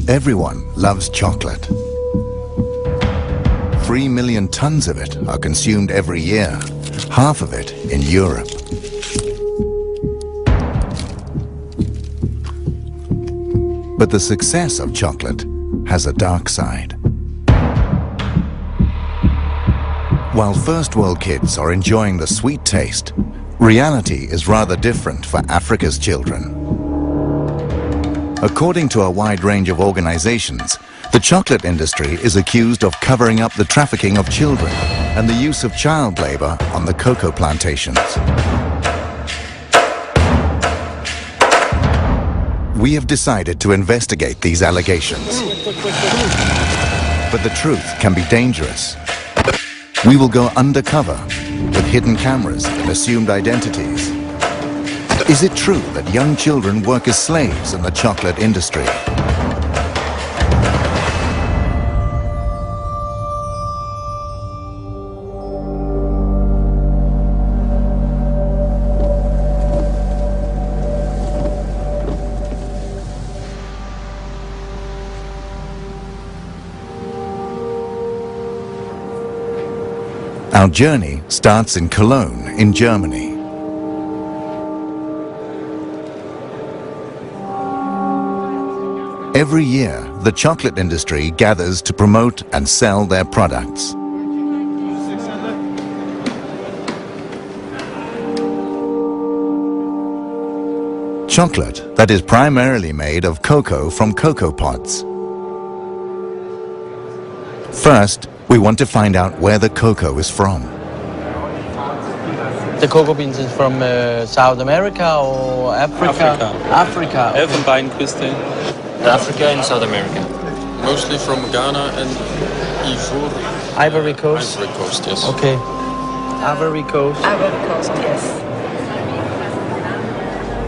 Everyone loves chocolate. 3 million tons of it are consumed every year, half of it in Europe. But the success of chocolate has a dark side. While first world kids are enjoying the sweet taste, reality is rather different for Africa's children. According to a wide range of organizations, the chocolate industry is accused of covering up the trafficking of children and the use of child labor on the cocoa plantations. We have decided to investigate these allegations. But the truth can be dangerous. We will go undercover with hidden cameras and assumed identities. Is it true that young children work as slaves in the chocolate industry? Our journey starts in Cologne, in Germany. Every year, the chocolate industry gathers to promote and sell their products. Chocolate that is primarily made of cocoa from cocoa pods. First, we want to find out where the cocoa is from. The cocoa beans is from South America or Africa? Africa. Okay. Elfenbeinküste. Africa and South America. Mostly from Ghana and Ivory Coast. Ivory Coast, yes. Okay. Ivory Coast. Ivory Coast, yes.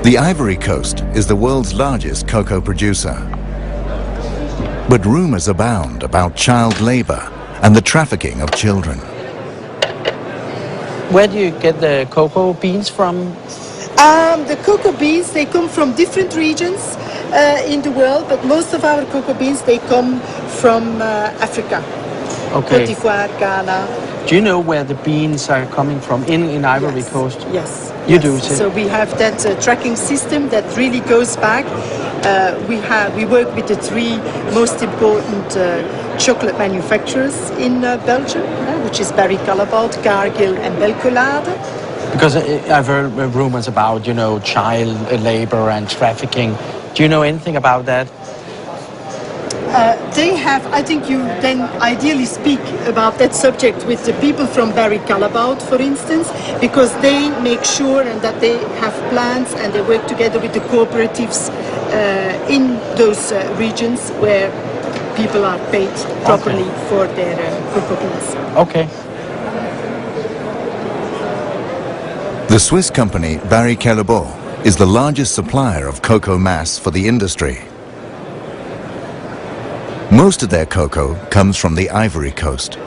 The Ivory Coast is the world's largest cocoa producer. But rumors abound about child labor and the trafficking of children. Where do you get the cocoa beans from? The cocoa beans, they come from different regions in the world, but most of our cocoa beans, they come from Africa. Okay. Côte d'Ivoire, Ghana. Do you know where the beans are coming from in Ivory Coast? Yes. You do, too? So we have that tracking system that really goes back. We work with the three most important chocolate manufacturers in Belgium, which is Barry Callebaut, Cargill and Belcolade. Because I've heard rumors about, child labor and trafficking. Do you know anything about that? They have, I think you then ideally speak about that subject with the people from Barry Callebaut, for instance, because they make sure and that they have plans and they work together with the cooperatives in those regions where people are paid properly for their cocoa beans. Okay. The Swiss company Barry Callebaut is the largest supplier of cocoa mass for the industry. Most of their cocoa comes from the Ivory Coast.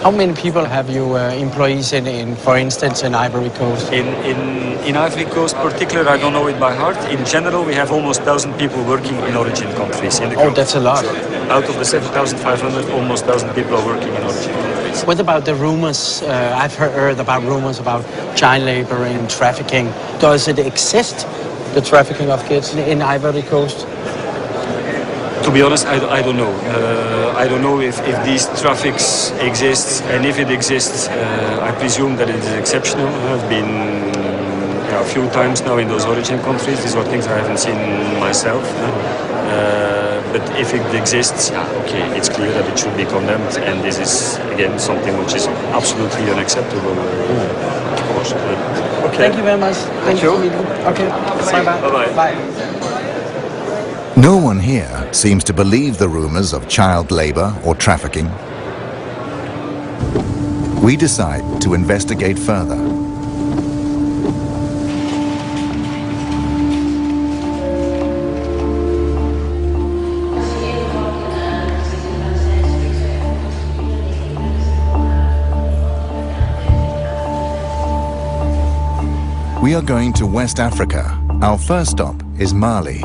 How many people have you employees in, for instance, in Ivory Coast? In Ivory Coast particular, I don't know it by heart. In general, we have almost 1,000 people working in origin countries. In the group. Oh, that's a lot. Out of the 7,500, almost 1,000 people are working in origin countries. What about the rumors? I've heard about rumors about child labor and trafficking. Does it exist, the trafficking of kids in Ivory Coast? To be honest, I don't know. I don't know if these traffics exist, and if it exists, I presume that it is exceptional. I've been a few times now in those origin countries. These are things I haven't seen myself. But if it exists, okay, it's clear that it should be condemned, and this is, again, something which is absolutely unacceptable, of course. Okay. Thank you very much. Thank you. Okay, bye-bye. Bye-bye. Bye. No one here seems to believe the rumors of child labor or trafficking. We decide to investigate further. We are going to West Africa. Our first stop is Mali.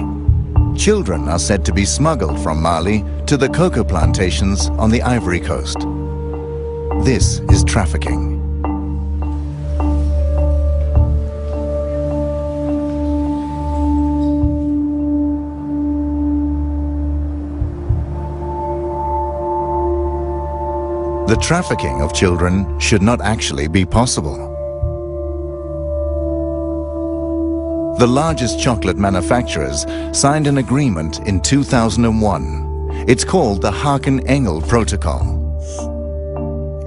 children are said to be smuggled from Mali to the cocoa plantations on the Ivory Coast. This is trafficking. The trafficking of children should not actually be possible. The largest chocolate manufacturers signed an agreement in 2001. It's called the Haken-Engel Protocol.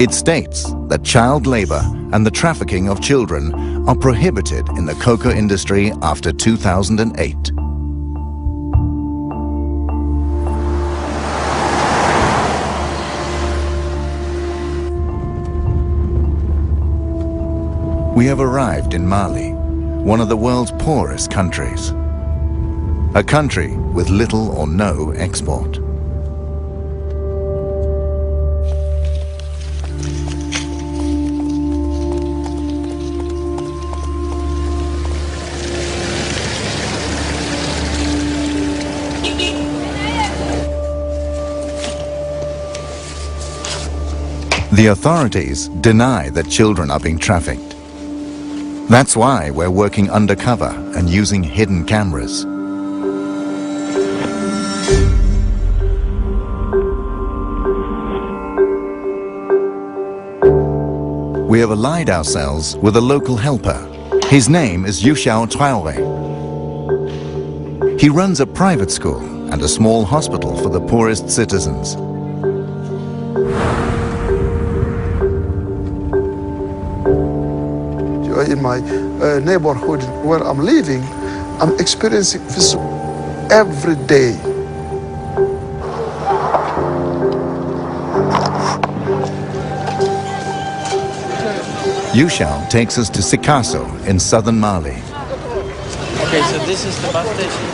It states that child labor and the trafficking of children are prohibited in the cocoa industry after 2008. We have arrived in Mali, one of the world's poorest countries. A country with little or no export. The authorities deny that children are being trafficked. That's why we're working undercover and using hidden cameras. We have allied ourselves with a local helper. His name is Yuxiao Traore. He runs a private school and a small hospital for the poorest citizens. In my neighborhood where I'm living, I'm experiencing this every day. Yuxiao takes us to Sikasso in southern Mali. Okay, so this is the bus station.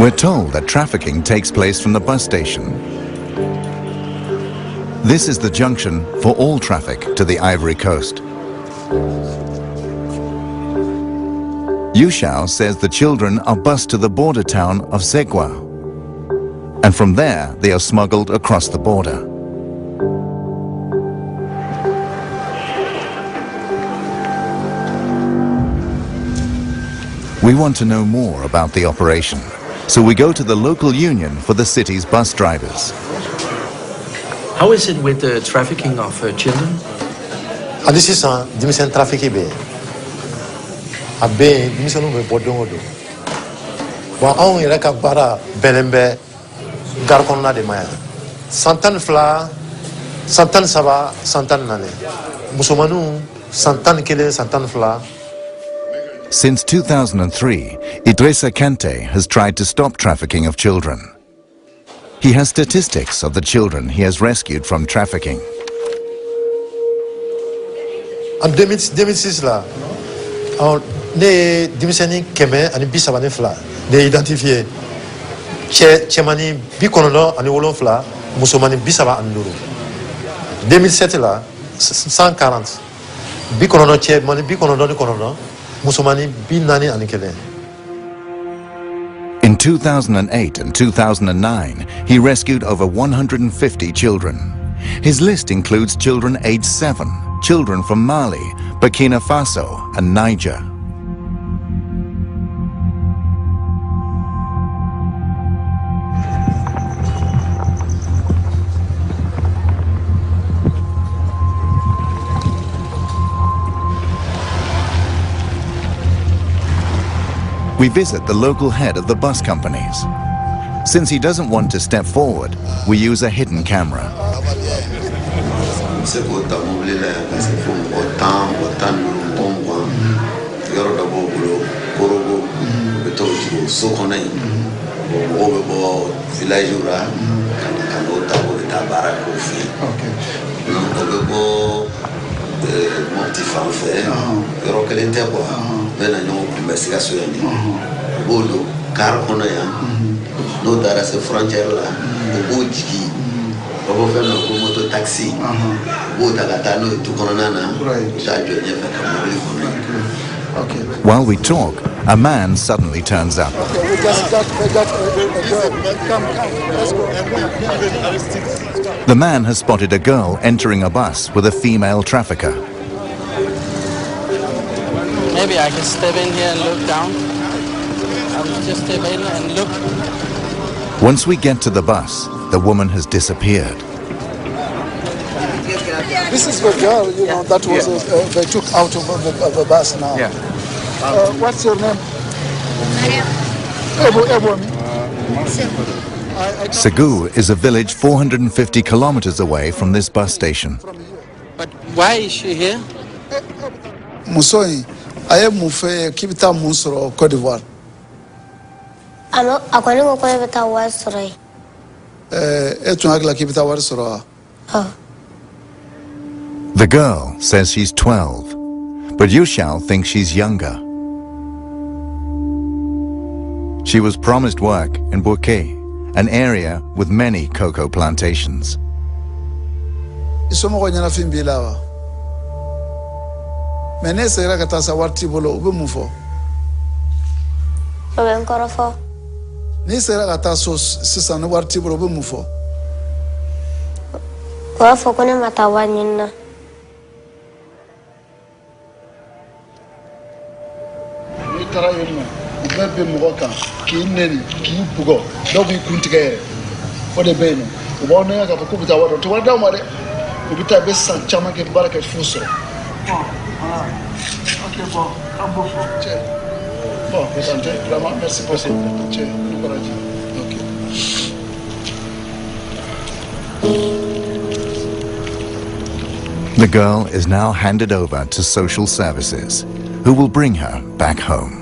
We're told that trafficking takes place from the bus station. This is the junction for all traffic to the Ivory Coast. Yuxiao says the children are bused to the border town of Segua, and from there they are smuggled across the border. We want to know more about the operation, so we go to the local union for the city's bus drivers. How is it with the trafficking of children? This is a dimension trafficking. A bay, dimension of Bodongo. While only like a bara, Belembe, Garcona de Maya. Santan Fla, Santan Saba, Santan Nane. Musumanu, Santan Kile, Santan Fla. Since 2003, Idrissa Kante has tried to stop trafficking of children. He has statistics of the children he has rescued from trafficking. En 2006 là, ne dimisani keme ani bisabane fla, ne identifié. Chemani bikonono ani wolofla, musomani bisaba anduru. 2007 là, 140. Bikonono chemani bikonono ni konono, musomani binani ani kele. In 2008 and 2009, he rescued over 150 children. His list includes children aged 7, children from Mali, Burkina Faso, and Niger. We visit the local head of the bus companies. Since he doesn't want to step forward, we use a hidden camera. No dara se frontière là o jigi o fe no ko moto taxi o tagata no tu kono nana ja jo nyefa ka mobile kono. While we talk, A man suddenly turns up. We just got a girl. Come, let's go. The man has spotted a girl entering a bus with a female trafficker. Maybe I can step in here and look down. I'll just step in and look. Once we get to the bus, the woman has disappeared. This is the girl, you know, that was they took out of the bus now. Yeah. What's your name? Segu is a village 450 kilometers away from this bus station. But why is she here? Musoi, I am Mufe Kibita Musoro, Cote d'Ivoire. According to what I was right. Etunagla Kibita Warsoro. The girl says she's 12, but Yushao thinks she's younger. She was promised work in Bouquet, an area with many cocoa plantations. Isomo nyana fimbilawa. Menese era katasa warti bolo ube mufo. Oben korofo. Ni sera kataso sisa no warti bolo ube mufo. Korofo kone matawa nyina. Ni tara yema. Ubebe mugoka ki neni ki bugo. Dobi kuntigere. Ode beno. Ubone ya kapukubuta wado. Tuwada umare. Ubita besa chama ke baraka fuso. Ok, bon, un beau fond. Tiens. Bon, vraiment, merci pour ça. Tiens, nous voilà. Ok. The girl is now handed over to social services, who will bring her back home.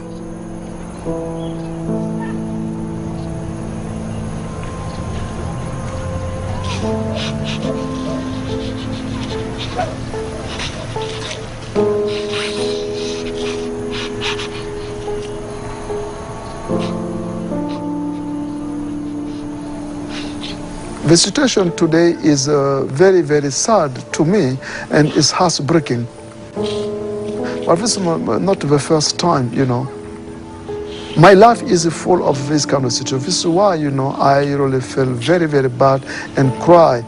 The situation today is very, very sad to me and it's heartbreaking. But this is not the first time, you know. My life is full of this kind of situation. This is why, you know, I really feel very, very bad and cry.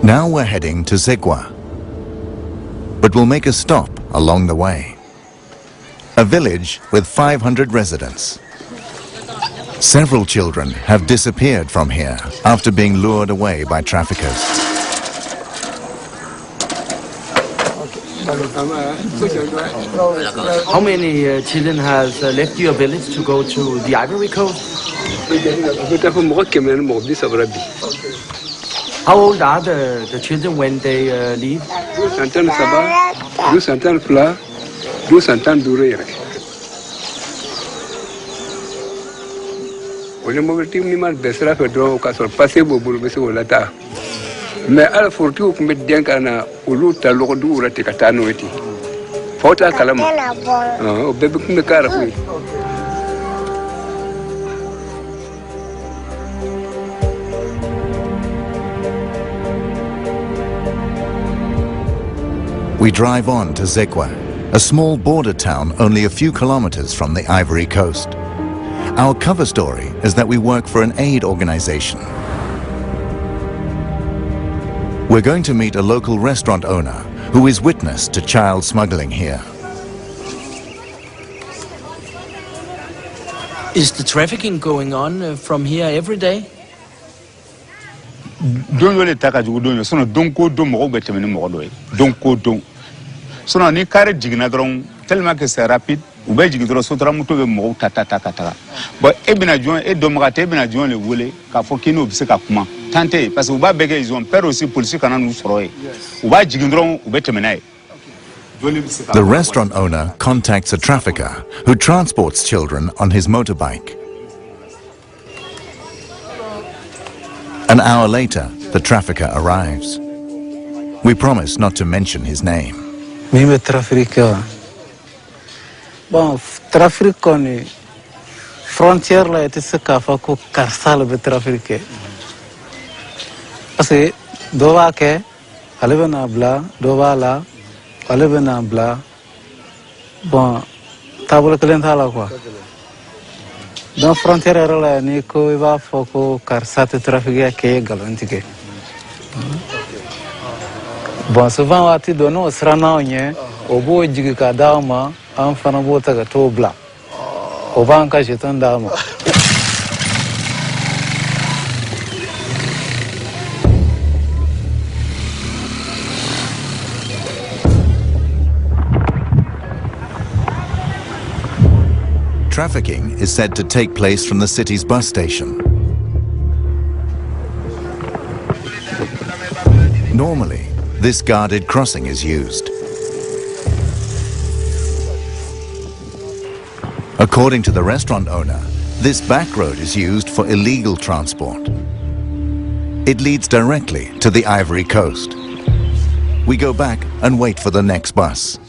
Now we're heading to Zegwa, but we'll make a stop along the way. A village with 500 residents. Several children have disappeared from here after being lured away by traffickers. How many children have left your village to go to the Ivory Coast? How old are the children when they leave? Mais à la fortune qu'on met bien kana ulu talo du urate katano eti fota kalama o bebe kumbe kara kwi. We drive on to Zegwa, a small border town only a few kilometers from the Ivory Coast. Our cover story is that we work for an aid organization. We're going to meet a local restaurant owner who is witness to child smuggling here. Is the trafficking going on from here every day? Don't really take a good so don't go do more better than more. Don't go do. So now, ni carry jignadron, tell me que c'est rapide, ou bien jigidro sotra muto be mo tata. But ebina join et domrate ebina join le wole ka fokino bise ka kuma. Tante parce que ba bege ils ont peur aussi police kana nous soroy. Ou ba jigidron ou betemenai. The restaurant owner contacts a trafficker who transports children on his motorbike. An hour later, the trafficker arrives. We promise not to mention his name. Mimi trafficker. Bon, trafic koni frontière la ete se kafa ko karsal be traffiquer. Parce que dova ke alebe na bla dova la alebe na bla bon table kelen thala quoi. Dans frontière la ni ko va foko karsate traffiquer ke galantike. Bon, souvent wati dono srana onye obo jigi ka dama an fana bota ga to bla o ban ka jeton dama. Trafficking is said to take place from the city's bus station. Normally, this guarded crossing is used. According to the restaurant owner, this back road is used for illegal transport. It leads directly to the Ivory Coast. We go back and wait for the next bus.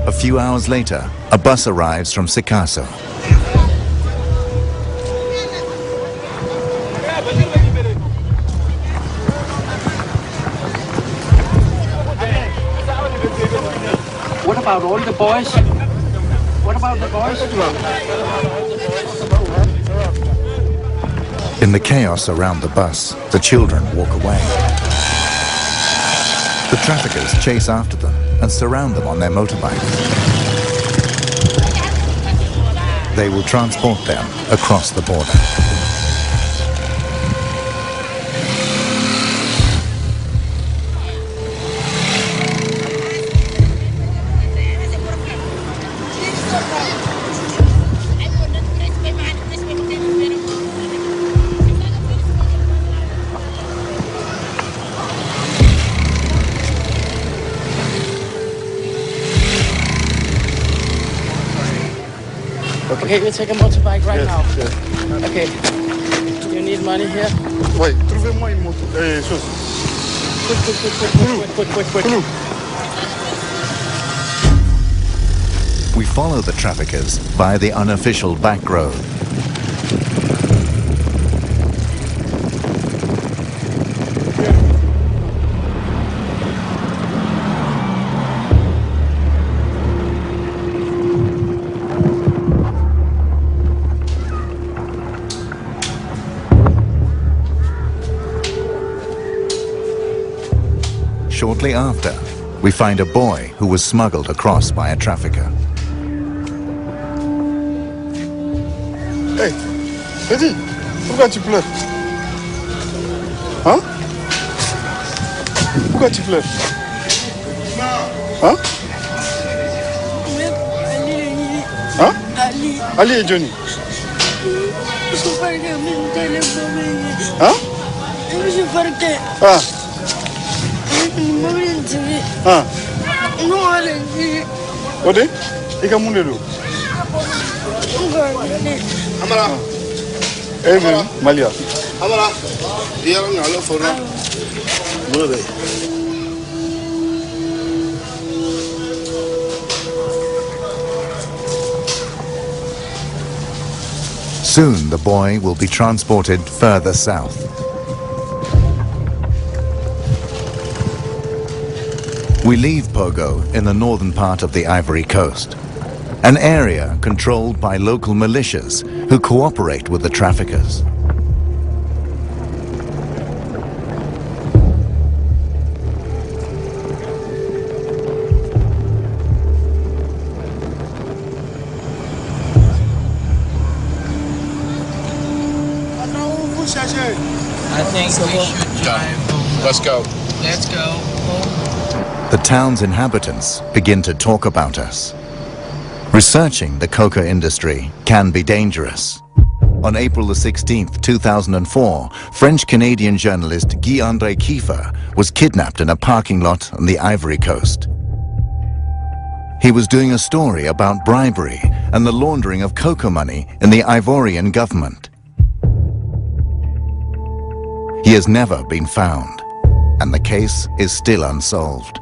A few hours later, a bus arrives from Sikasso. What about all the boys? What about the boys? In the chaos around the bus, the children walk away. The traffickers chase after them and surround them on their motorbikes. They will transport them across the border. Okay, you take a motorbike right now. Yes. Okay. You need money here? Oui, trouvez-moi une moto. Chose. Quick. We follow the traffickers via the unofficial back road. Shortly after, we find a boy who was smuggled across by a trafficker. Hey, Eddie, pourquoi tu pleures? Hein? Pourquoi tu pleures? Hein? Hein? Ali et Johnny. Hein? Ah. Ah. Ode? Ika munde do. Amara. Eh, Malia. Amara. Dia orang ngalo fora. Boleh. Soon the boy will be transported further south. We leave Pogo in the northern part of the Ivory Coast, an area controlled by local militias who cooperate with the traffickers. I think we should drive. Let's go. Let's go. The town's inhabitants begin to talk about us. Researching the coca industry can be dangerous. On April the 16th, 2004, French-Canadian journalist Guy-André Kiefer was kidnapped in a parking lot on the Ivory Coast. He was doing a story about bribery and the laundering of cocoa money in the Ivorian government. He has never been found, and the case is still unsolved.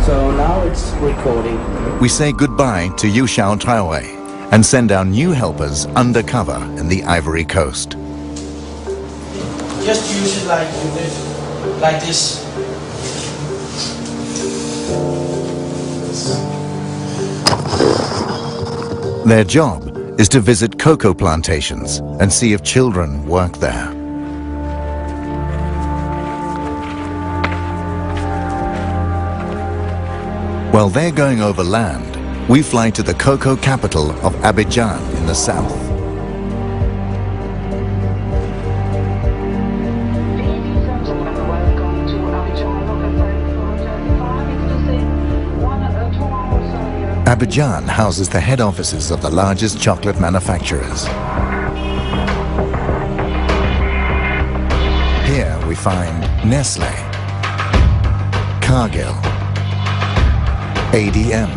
So now it's recording. We say goodbye to Yu Xiao Traore and send our new helpers undercover in the Ivory Coast. Just use it like this. Their job is to visit cocoa plantations and see if children work there. While they're going over land, we fly to the cocoa capital of Abidjan in the south. Abidjan houses the head offices of the largest chocolate manufacturers. Here we find Nestlé, Cargill, ADM,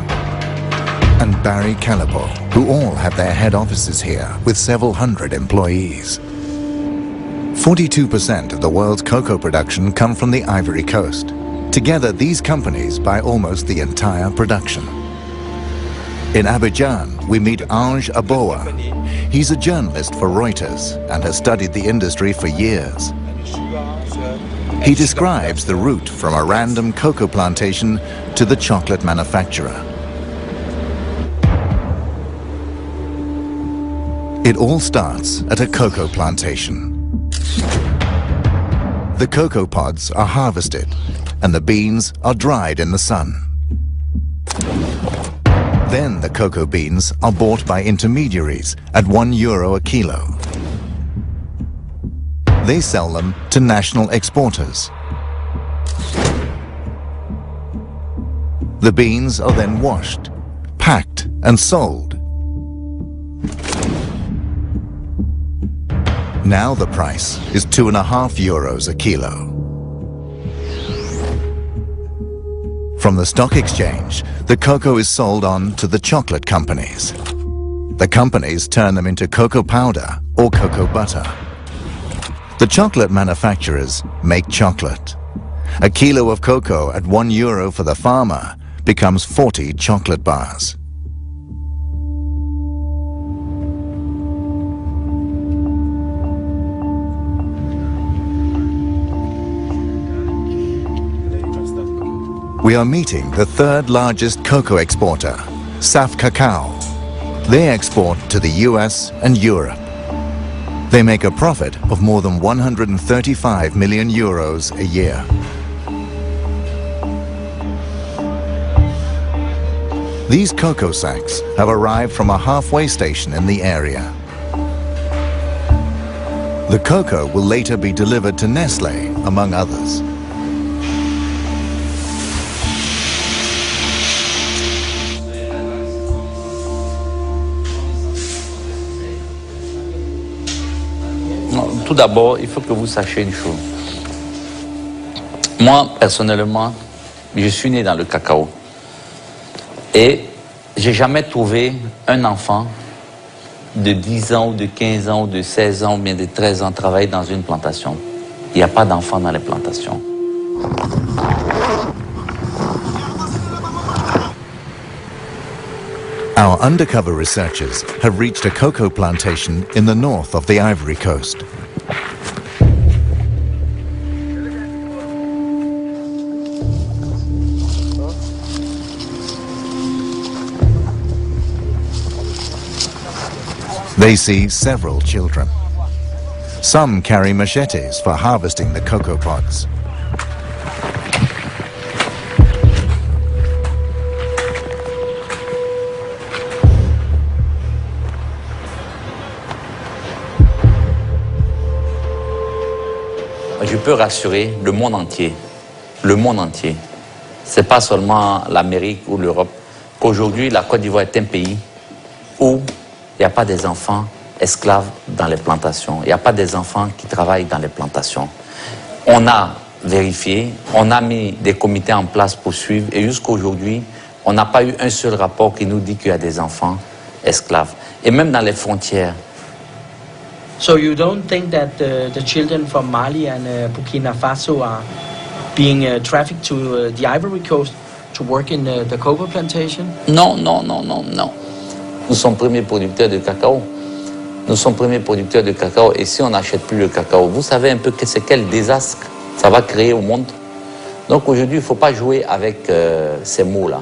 and Barry Callebaut, who all have their head offices here with several hundred employees. 42% of the world's cocoa production come from the Ivory Coast. Together, these companies buy almost the entire production. In Abidjan, we meet Ange Aboa. He's a journalist for Reuters and has studied the industry for years. He describes the route from a random cocoa plantation to the chocolate manufacturer. It all starts at a cocoa plantation. The cocoa pods are harvested and the beans are dried in the sun. Then the cocoa beans are bought by intermediaries at €1 a kilo. They sell them to national exporters. The beans are then washed, packed and sold. Now the price is €2.50 a kilo. From the stock exchange, the cocoa is sold on to the chocolate companies. The companies turn them into cocoa powder or cocoa butter. The chocolate manufacturers make chocolate. A kilo of cocoa at €1 for the farmer becomes 40 chocolate bars. We are meeting the third largest cocoa exporter, Saf Cacao. They export to the US and Europe. They make a profit of more than €135 million a year. These cocoa sacks have arrived from a halfway station in the area. The cocoa will later be delivered to Nestlé, among others. Tout d'abord, il faut que vous sachiez une chose. Moi, personnellement, je suis né dans le cacao. Et j'ai jamais trouvé un enfant de 10 ans ou de 15 ans ou de 16 ans ou bien de 13 ans travailler dans une plantation. Il n'y a pas d'enfants dans les plantations. Our undercover researchers have reached a cocoa plantation in the north of the Ivory Coast. They see several children. Some carry machetes for harvesting the cocoa pods. je peux rassurer le monde entier. Le monde entier. Ce n'est pas seulement l'Amérique ou l'Europe. Qu'aujourd'hui, la Côte d'Ivoire est un pays où il n'y a pas des enfants esclaves dans les plantations. Il n'y a pas des enfants qui travaillent dans les plantations. On a vérifié, on a mis des comités en place pour suivre et jusqu'à aujourd'hui, on n'a pas eu un seul rapport qui nous dit qu'il y a des enfants esclaves. Et même dans les frontières. So you don't think that the children from Mali and Burkina Faso are being trafficked to the Ivory Coast to work in the cocoa plantation? Non, non, non, non, non. Nous sommes premiers producteurs de cacao. Nous sommes premiers producteurs de cacao et si on n'achète plus le cacao, vous savez un peu que c'est quel désastre ça va créer au monde. Donc aujourd'hui, il ne faut pas jouer avec ces mots-là.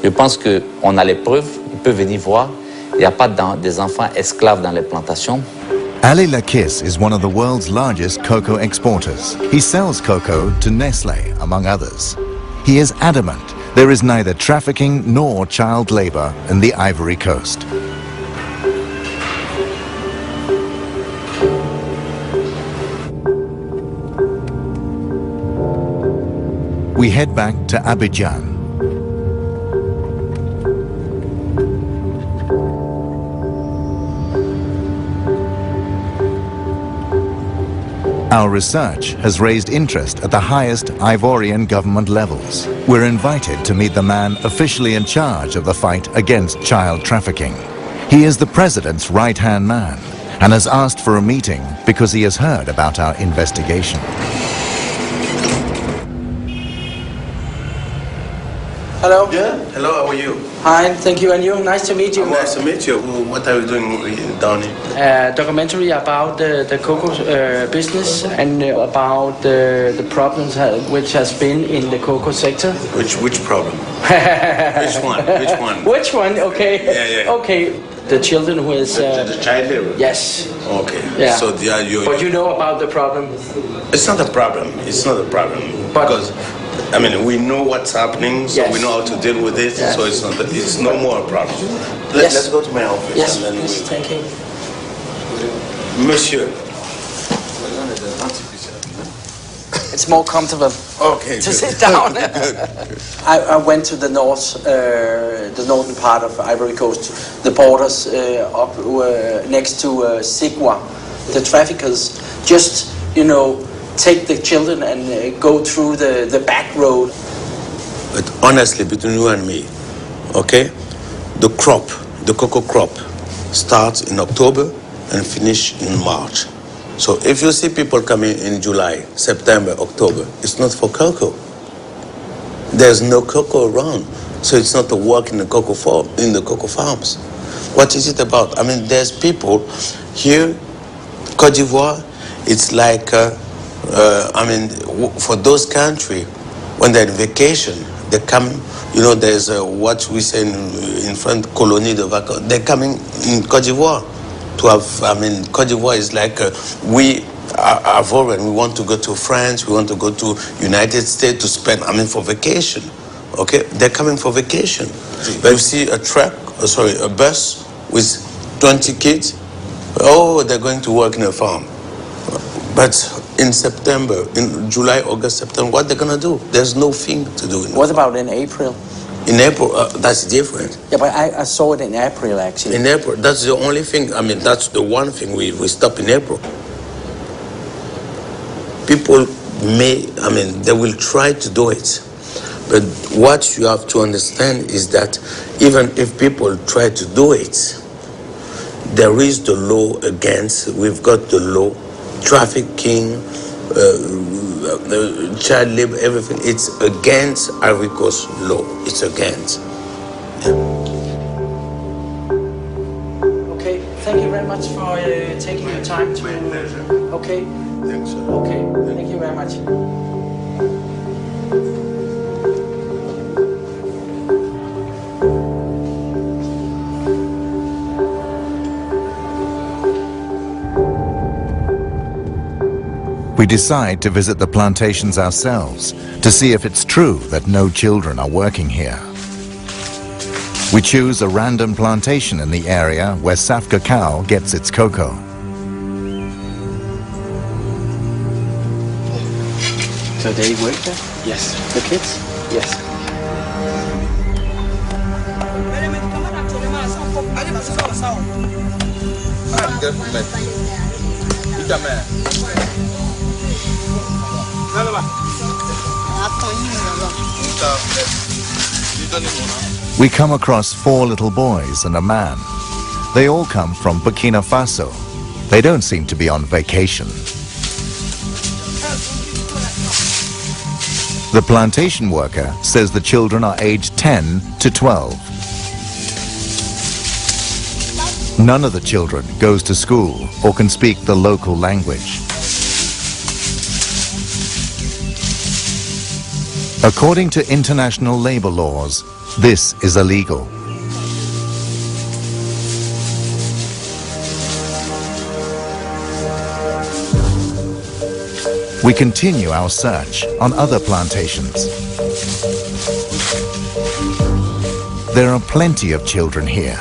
Je pense qu'on a les preuves, on peut venir voir. Il n'y a pas des enfants esclaves dans les plantations. Ali Lakis is one of the world's largest cocoa exporters. He sells cocoa to Nestlé, among others. He is adamant there is neither trafficking nor child labor in the Ivory Coast. We head back to Abidjan. Our research has raised interest at the highest Ivorian government levels. We're invited to meet the man officially in charge of the fight against child trafficking. He is the president's right-hand man and has asked for a meeting because he has heard about our investigation. Hello. Yeah. Hello. How are you? Hi. Thank you. And you? Nice to meet you. Nice to meet you. What are you doing down here? Documentary about the cocoa business and about the problems which has been in the cocoa sector. Which problem? Which one? Which one? Which one? Okay. Yeah, yeah. Okay. The children who is the child labor. Yes. Okay. Yeah. So but you know about the problem. It's not a problem. It's not a problem because I mean we know what's happening, so yes. we know how to deal with it. Yes. So it's no more a problem. Yes. Let's go to my office. Yes. And then please. Thank you. Monsieur. It's more comfortable. Okay. To sit down. Good. I went to the northern part of Ivory Coast, the borders up next to Sigua. The traffickers just, take the children and go through the back road. But honestly, between you and me, okay, the cocoa crop, starts in October and finish in March. So if you see people coming in July, September, October, it's not for cocoa. There's no cocoa around, so it's not a work in the cocoa farms. What is it about? I mean, there's people here, Côte d'Ivoire. It's like, for those countries, when they're on vacation, they come. There's what we say in French, colonie de vacances. They're coming in Côte d'Ivoire to have. Côte d'Ivoire is like we are foreign. We want to go to France. We want to go to United States to spend. For vacation. Okay, they're coming for vacation. But you see a bus with 20 kids. Oh, they're going to work in a farm. But in September, in July, August, September, what they're gonna do? There's no thing to do. What about in April? In April, that's different. Yeah, but I saw it in April, actually. In April, that's the only thing. That's the one thing we stop in April. People they will try to do it. But what you have to understand is that even if people try to do it, there is the law against. We've got the law, trafficking, child labor, everything. It's against Ivory Coast law. It's against. Okay, thank you very much for taking your time to. My pleasure. Okay. Thanks, sir. Okay, thank you very much. We decide to visit the plantations ourselves to see if it's true that no children are working here. We choose a random plantation in the area where Saf Cacao gets its cocoa. So they work there? Yes. The kids? Yes. We come across 4 little boys and a man. They all come from Burkina Faso. They don't seem to be on vacation. The plantation worker says the children are aged 10 to 12. None of the children goes to school or can speak the local language. According to international labor laws, this is illegal. We continue our search on other plantations. There are plenty of children here.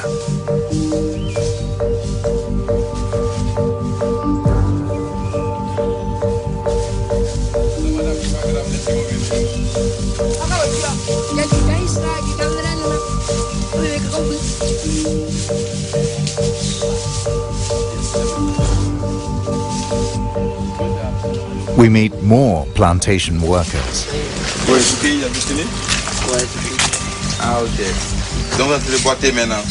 We meet more plantation workers. Ouais, est-ce qu'il y a destiné? Ouais. Ah, ok. Donc, vous allez boiter maintenant?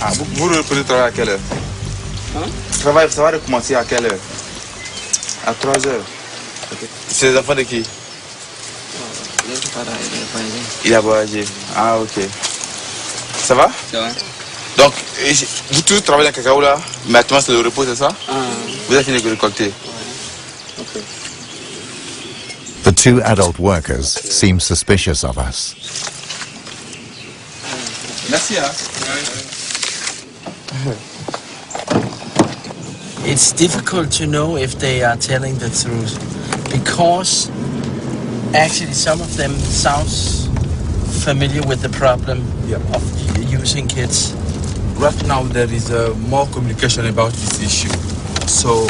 Ah, vous reprenez le travail à quelle heure? Hein? Le travail, ça va recommencer à quelle heure? À 3 heures. Okay. C'est les enfants de qui? Il a voyagé. Ah, ok. Ça va? Ça va. Donc, vous tous travaillez dans le cacao là, maintenant c'est le repos, c'est ça? Vous avez fini de récolter? Okay. The 2 adult workers seem suspicious of us. Merci, hein? It's difficult to know if they are telling the truth because actually some of them sounds familiar with the problem of using kids. Right now there is more communication about this issue. So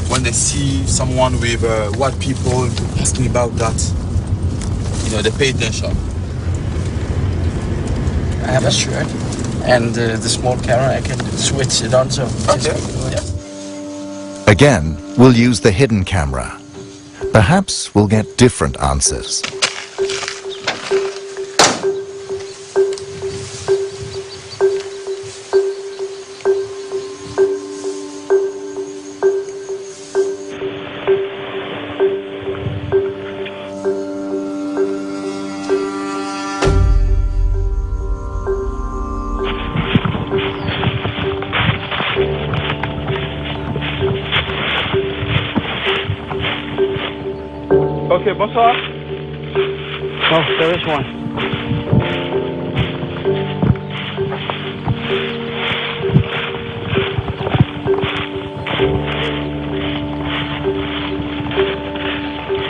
when they see someone with white people asking about that, you know, they pay attention. I have a shirt and the small camera, I can switch it on so. Okay. Again, we'll use the hidden camera. Perhaps we'll get different answers. Ok, bonsoir. Oh, there is one.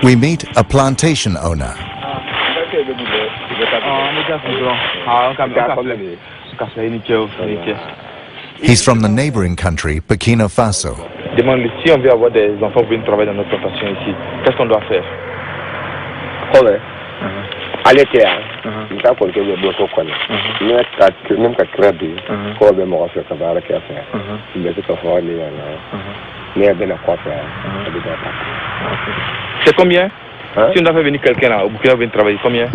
We meet a plantation owner. He's from the neighboring country, Burkina Faso. Demande si on veut avoir des enfants pour venir travailler dans notre plantation ici, qu'est-ce qu'on doit faire? Allez, il t'a compté le bon token. Même qu'à crédit, quand on m'a fait ça, il a fait. Il a fait ça, il a bien à quoi faire. C'est combien? Si on a fait venir quelqu'un là, au Burkina venir travailler, combien?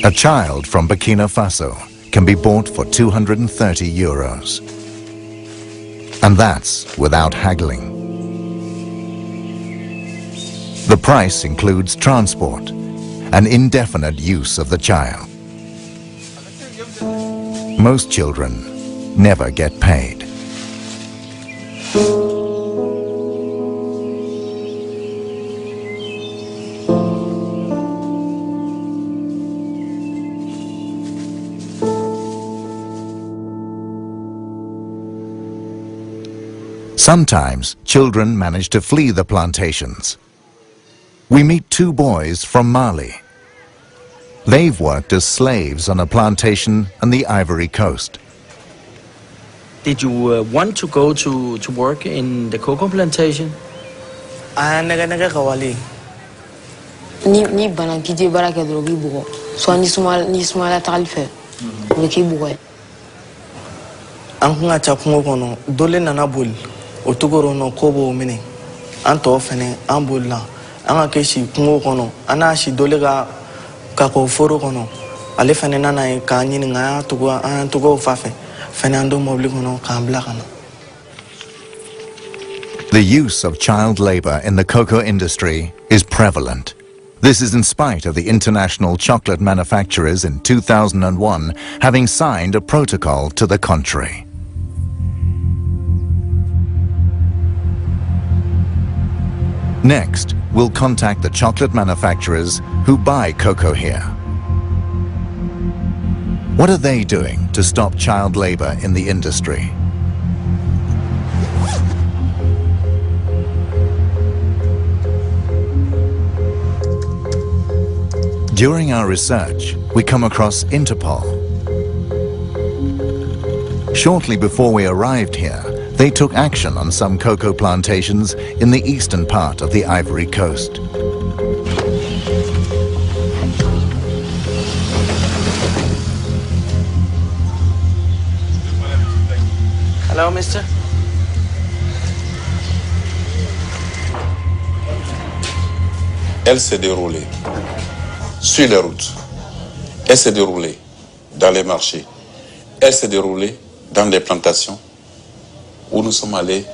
A child from Burkina Faso can be bought for €230. And that's without haggling. The price includes transport and indefinite use of the child. Most children never get paid. Sometimes children manage to flee the plantations. We meet 2 boys from Mali. They've worked as slaves on a plantation on the Ivory Coast. Did you want to go to work in the cocoa plantation? Ni bana kiti baraka drogi bugo. So ni smala talfe. Ni ki bugo. An kunga ca kungo kɔnɔ dole nana boli o togoro nɔ ko b'o minɛ an tɔ fɛnɛ an bolila an ka kɛ si kungo kɔnɔ an n'a si dole ka kɔ foro kɔnɔ ale fɛnɛ nana ye k'an ɲininka an y'an togo fa fɛ fɛnɛ an don mɔbili kɔnɔ k'an bila ka na. The use of child labor in the cocoa industry is prevalent. This is in spite of the international chocolate manufacturers in 2001 having signed a protocol to the contrary. Next, we'll contact the chocolate manufacturers who buy cocoa here. What are they doing to stop child labor in the industry? During our research, we come across Interpol. Shortly before we arrived here, they took action on some cocoa plantations in the eastern part of the Ivory Coast. Hello, mister. Elle s'est déroulée sur les routes. Elle s'est déroulée dans les marchés. Elle s'est déroulée dans des plantations où nous sommes allés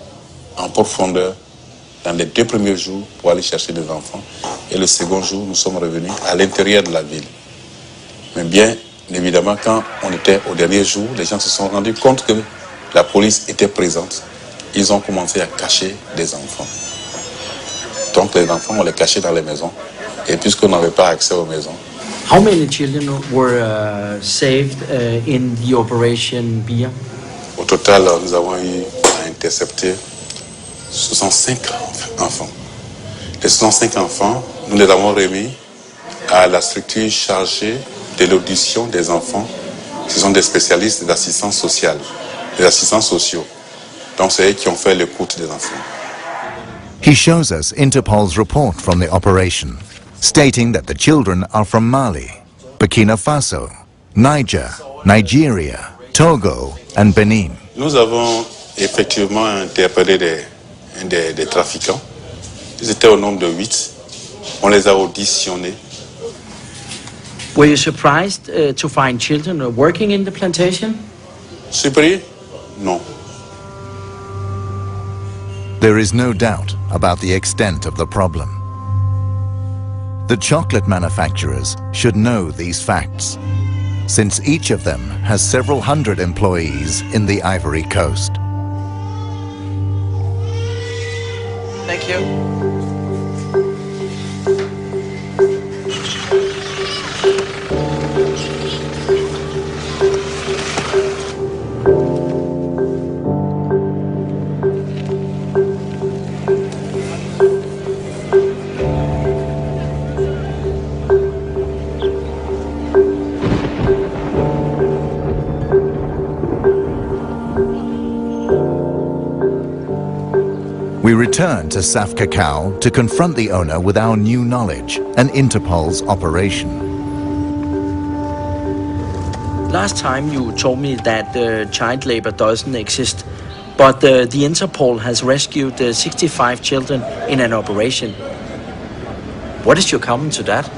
en profondeur dans les 2 premiers jours pour aller chercher des enfants. Et le second jour, nous sommes revenus à l'intérieur de la ville. Mais bien évidemment, quand on était au dernier jour, les gens se sont rendus compte que la police était présente. Ils ont commencé à cacher des enfants. Donc les enfants, on les cachait dans les maisons. Et puisqu'on n'avait pas accès aux maisons. How many children were saved in the operation Bia? Au total, nous avons eu à intercepter 65 enfants. Les 65 enfants, nous les avons remis à la structure chargée de l'audition des enfants. Ce sont des spécialistes d'assistance sociale, des assistants sociaux. Donc c'est eux qui ont fait l'écoute des enfants. He shows us Interpol's report from the operation, stating that the children are from Mali, Burkina Faso, Niger, Nigeria, Togo and Benin. Nous avons effectivement interpellé des trafiquants. Ils étaient au nombre de 8. On les a auditionnés. Were you surprised to find children working in the plantation? Surpris? Non. There is no doubt about the extent of the problem. The chocolate manufacturers should know these facts, since each of them has several hundred employees in the Ivory Coast. Thank you. We return to Saf Cacao to confront the owner with our new knowledge and Interpol's operation. Last time you told me that child labor doesn't exist, but the Interpol has rescued 65 children in an operation. What is your comment to that?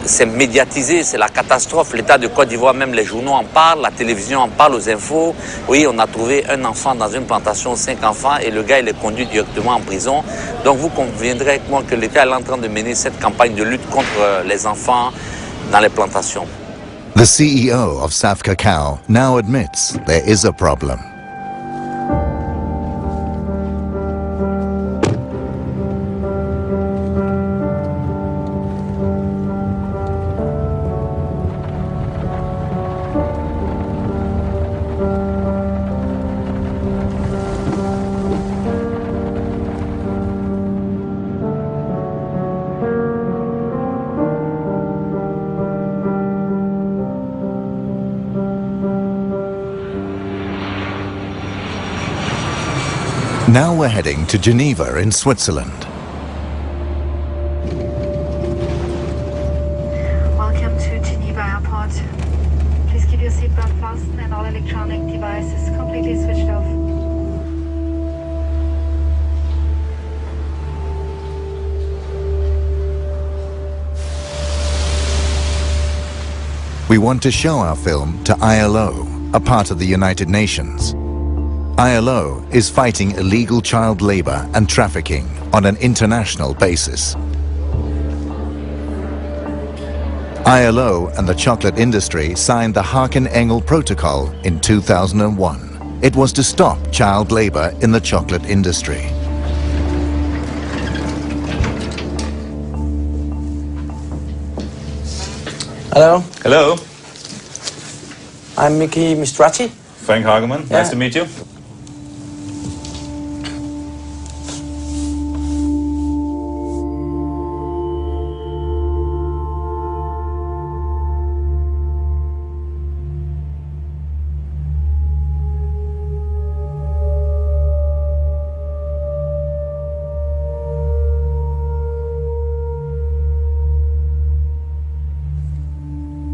C'est médiatisé, c'est la catastrophe. L'État de Côte d'Ivoire, même les journaux en parlent, la télévision en parle, aux infos. Oui, on a trouvé un enfant dans une plantation, 5 enfants, et le gars, il est conduit directement en prison. Donc vous conviendrez avec moi que l'État est en train de mener cette campagne de lutte contre les enfants dans les plantations. The CEO of Saf Cacao now admits there is a problem. Now we're heading to Geneva in Switzerland. Welcome to Geneva Airport. Please keep your seatbelt fastened and all electronic devices completely switched off. We want to show our film to ILO, a part of the United Nations. ILO is fighting illegal child labor and trafficking on an international basis. ILO and the chocolate industry signed the Haken-Engel Protocol in 2001. It was to stop child labor in the chocolate industry. Hello. Hello. I'm Mickey Mistrati. Frank Hageman. Nice to meet you.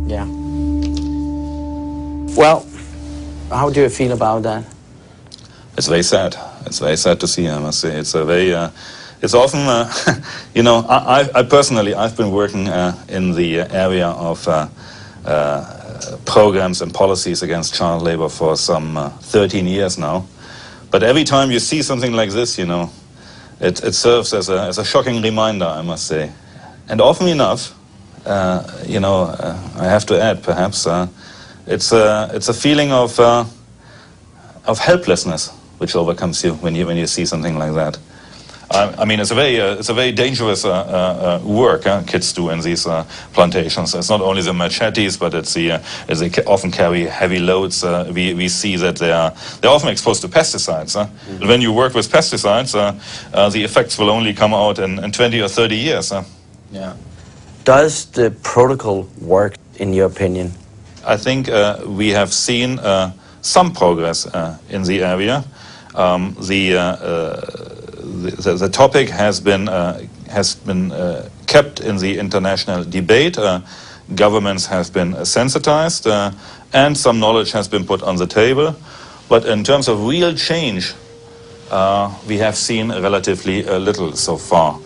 Yeah. Well, how do you feel about that? It's very sad. It's very sad to see, I must say. It's a very, it's often, you know, I personally, I've been working in the area of programs and policies against child labor for some 13 years now. But every time you see something like this, you know, it serves as a shocking reminder, I must say. And often enough, you know, I have to add, perhaps, it's a feeling of helplessness which overcomes you when you see something like that. I mean, it's a very dangerous work kids do in these plantations. It's not only the machetes, but it's they often carry heavy loads. We see that they're often exposed to pesticides. When you work with pesticides, the effects will only come out in 20 or 30 years. Yeah. Does the protocol work, in your opinion? I think we have seen some progress in the area. The topic has been kept in the international debate. Governments have been sensitized, and some knowledge has been put on the table. But in terms of real change, we have seen relatively little so far.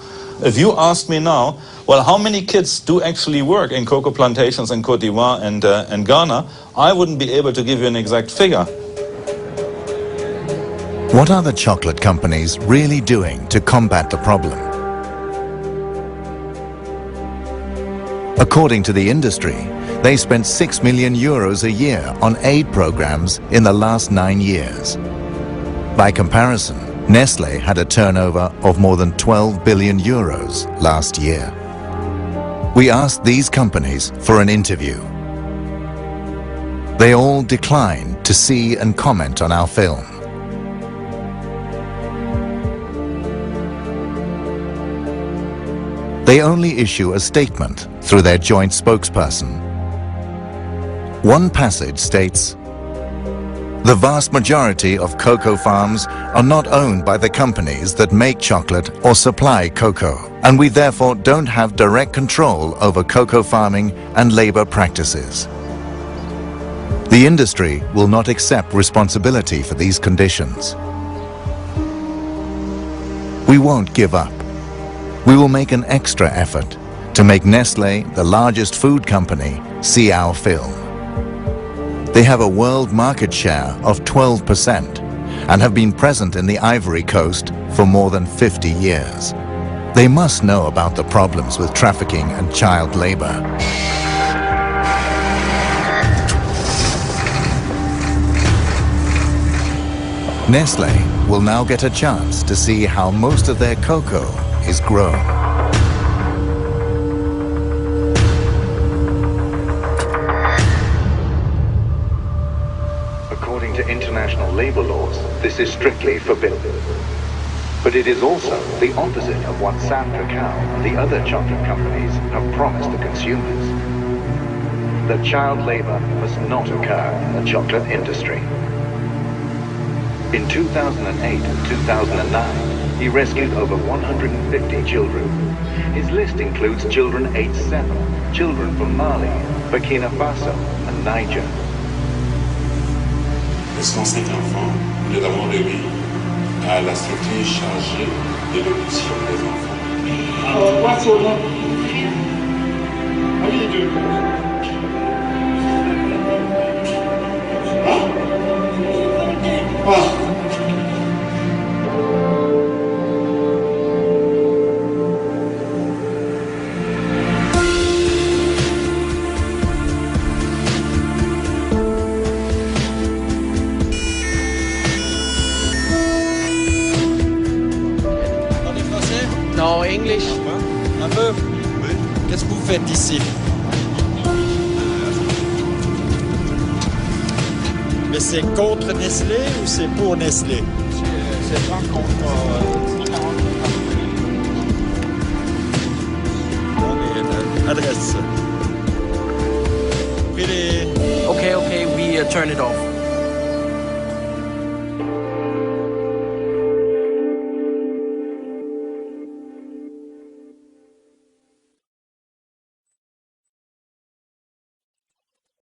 If you ask me now, well, how many kids do actually work in cocoa plantations in Côte d'Ivoire and Ghana, I wouldn't be able to give you an exact figure. What are the chocolate companies really doing to combat the problem? According to the industry, they spent €6 million a year on aid programs in the last 9 years. By comparison, Nestlé had a turnover of more than €12 billion last year. We asked these companies for an interview. They all declined to see and comment on our film. They only issue a statement through their joint spokesperson. One passage states, "The vast majority of cocoa farms are not owned by the companies that make chocolate or supply cocoa, and we therefore don't have direct control over cocoa farming and labor practices. The industry will not accept responsibility for these conditions. We won't give up. We will make an extra effort to make Nestlé, the largest food company, see our film. They have a world market share of 12% and have been present in the Ivory Coast for more than 50 years. They must know about the problems with trafficking and child labor." Nestlé will now get a chance to see how most of their cocoa is grown. According to international labor laws, this is strictly forbidden. But it is also the opposite of what San Cacao and the other chocolate companies have promised the consumers. That child labor must not occur in the chocolate industry. In 2008 and 2009, he rescued over 150 children. His list includes children aged 7, children from Mali, Burkina Faso, and Niger. Les 105 enfants, nous les avons remis à la structure chargée de l'adoption des enfants. Alors, what's your name? How do you do? Huh? Non, English. Un peu. Oui. Qu'est-ce que vous faites ici? Mais c'est contre Nestlé ou c'est pour Nestlé? C'est pas contre. Adresse. Okay, we turn it off.